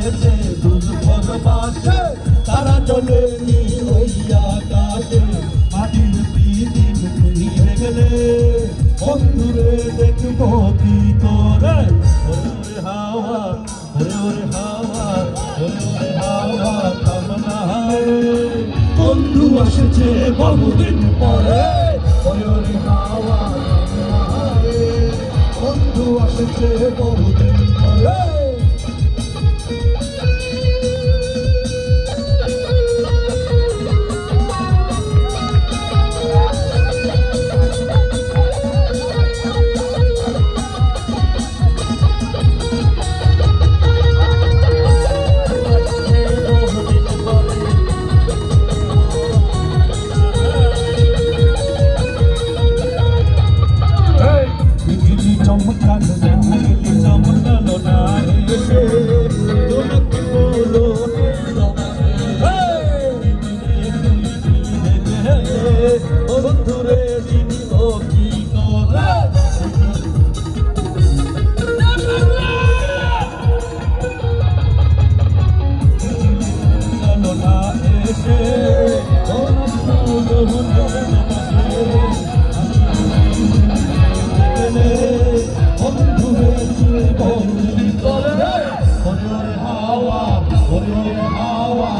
এসেছে দুর্ভোগ পাশে তারা চলে ওই আকাশে মাটির পৃথিবী ঘুরে গেলে বন্ধুরে দেখবো কি করে ওরে হাওয়া ওরে হাওয়া ওরে হাওয়া কামনা বন্ধু এসেছে বহুদিন পরে ওরে হাওয়া বন্ধু এসেছে বহুদিন পরে চমকালো না এসে তোমাকে বলো বন্ধুরে চিনব কি করে চলো না এসে হাওয়া